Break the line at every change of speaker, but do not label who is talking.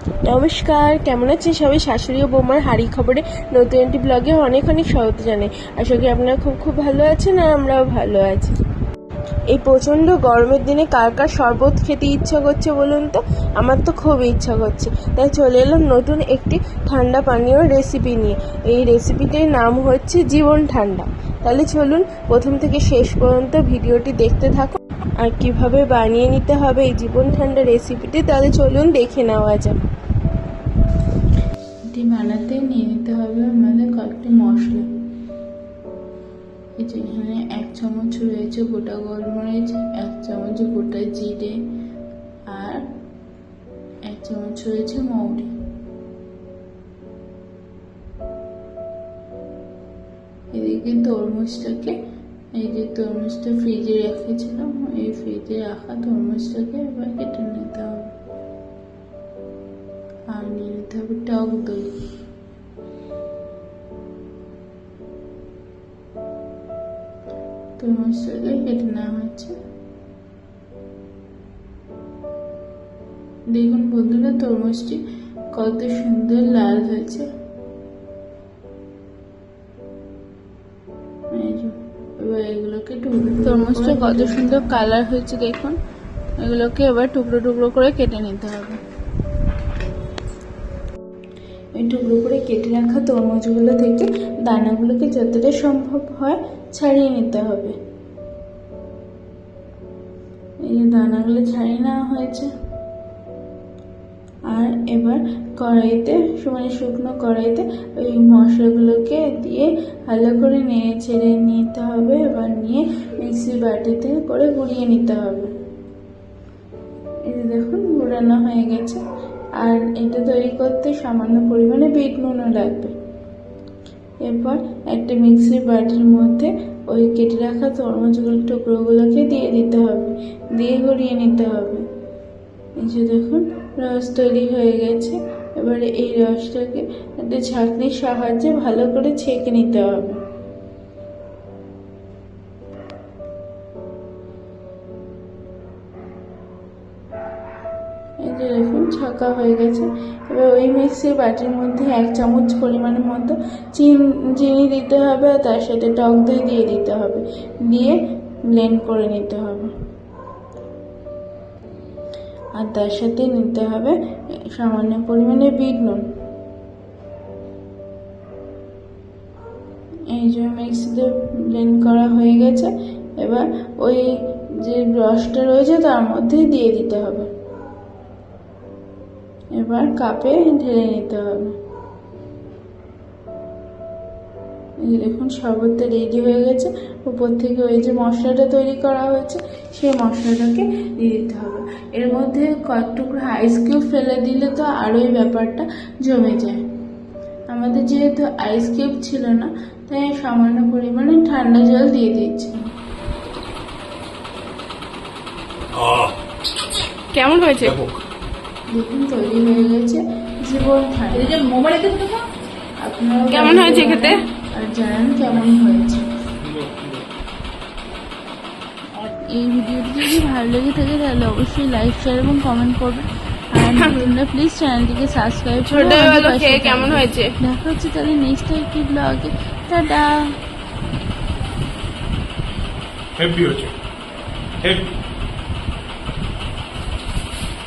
নমস্কার, কেমন আছেন সবাই? শাশুড়ি ও বৌমার হাঁড়ি খবরে নতুন একটি ব্লগে অনেক স্বাগত জানাই। আশা করি আপনারা খুব ভালো আছেন আর আমরাও ভালো আছি। এই প্রচণ্ড গরমের দিনে কার কার শরবত খেতে ইচ্ছা করছে বলুন তো? আমার তো খুব ইচ্ছা করছে, তাই চলে এলাম নতুন একটি ঠান্ডা পানীয় রেসিপি নিয়ে। এই রেসিপিটির নাম হচ্ছে জীবন ঠান্ডা। তাহলে চলুন প্রথম থেকে শেষ পর্যন্ত ভিডিওটি দেখতে থাকুন আর কিভাবে বানিয়ে নিতে হবে এই জীবন ঠান্ডা রেসিপিটি, তাহলে চলুন দেখে নেওয়া যাক।
এটি বানাতে নিয়ে নিতে হবে আমাদের কয়েকটি মশলা। এখানে 1 চামচ রয়েছে গোটা গোলমরিচ, 1 চামচ গোটা জিরে আর 1 চামচ রয়েছে মৌরি। এদিকে তরমুজটাকে, এই যে তরমুজটা ফ্রিজে রেখেছিলাম, এই ফ্রিজে রাখা তরমুজটাকে এবার কেটে নিতে হবে। আর নিয়ে নিতে হবে টক দই। তরমুজটাকে কেটে নেওয়া হচ্ছে। দেখুন বন্ধুরা, তরমুজটি কত সুন্দর লাল হয়েছে। এবার এগুলোকে তরমুজটা কত সুন্দর কালার হয়েছে দেখুন। এগুলোকে এবার টুকরো টুকরো করে কেটে নিতে হবে। এই টুকরো করে কেটে রাখা তরমুজগুলো থেকে দানাগুলোকে যতটা সম্ভব হয় ছাড়িয়ে নিতে হবে। এই যে দানাগুলো ছাড়িয়ে নেওয়া হয়েছে। আর এবার কড়াইতে, মানে শুকনো কড়াইতে ওই মশলাগুলোকে দিয়ে ভালো করে নেড়ে ছেড়ে নিতে হবে। এবার নিয়ে মিক্সির বাটিতে করে গুঁড়িয়ে নিতে হবে। এই যে দেখুন গুঁড়ানো হয়ে গেছে। আর এটা তৈরি করতে সামান্য পরিমাণে বিট নুনও লাগবে। এরপর একটা মিক্সির বাটির মধ্যে ওই কেটে রাখা তরমুজগুলোর টুকরোগুলোকে দিয়ে দিতে হবে, দিয়ে গড়িয়ে নিতে হবে। এই যে দেখুন রস তৈরি হয়ে গেছে। এবারে এই রসটাকে একটা ছাঁকনির সাহায্যে ভালো করে ছেঁকে নিতে হবে। এই যে দেখুন ছাঁকা হয়ে গেছে। এবার ওই মিক্সির বাটির মধ্যে 1 চামচ পরিমাণের মতো চিনি দিতে হবে আর তার সাথে টক দই দিয়ে দিতে হবে, দিয়ে ব্লেন্ড করে নিতে হবে। আর তার সাথে নিতে হবে সামান্য পরিমাণে বিট নুন। এই যে মিক্সিতে ব্লেন্ড করা হয়ে গেছে। এবার ওই যে রসটা রয়েছে তার মধ্যেই দিয়ে দিতে হবে। এবার কাপে ঢেলে নিতে হবে। এই দেখুন শরবতটা রেডি হয়ে গেছে। উপর থেকে ওই যে মশলাটা তৈরি করা হয়েছে সেই মশলাটাকে দিয়ে দিতে হবে। এর মধ্যে কয়েক টুকরো আইস কিউব ফেলে দিলে তো আরোই ব্যাপারটা জমে যায়। আমাদের যেহেতু আইস কিউব ছিল না, তাই সামান্য পরিমাণে ঠান্ডা জল দিয়ে দিচ্ছি।
কেমন হয়েছে
দেখুন তৈরি হয়ে গেছে জীবন ঠান্ডা। আপনারা
কেমন হয়েছে খেতে
আর জানান কেমন হয়েছে। এই ভিডিওটি যদি ভালো লেগে থাকে তাহলে অবশ্যই লাইক, শেয়ার এবং কমেন্ট করবেন। আর তোমরা প্লিজ চ্যানেলটিকে সাবস্ক্রাইব করে
কেমন হয়েছে
দেখা হচ্ছে তাহলে নেক্সট একটি ব্লগে। টাটা।
হেভি হচ্ছে।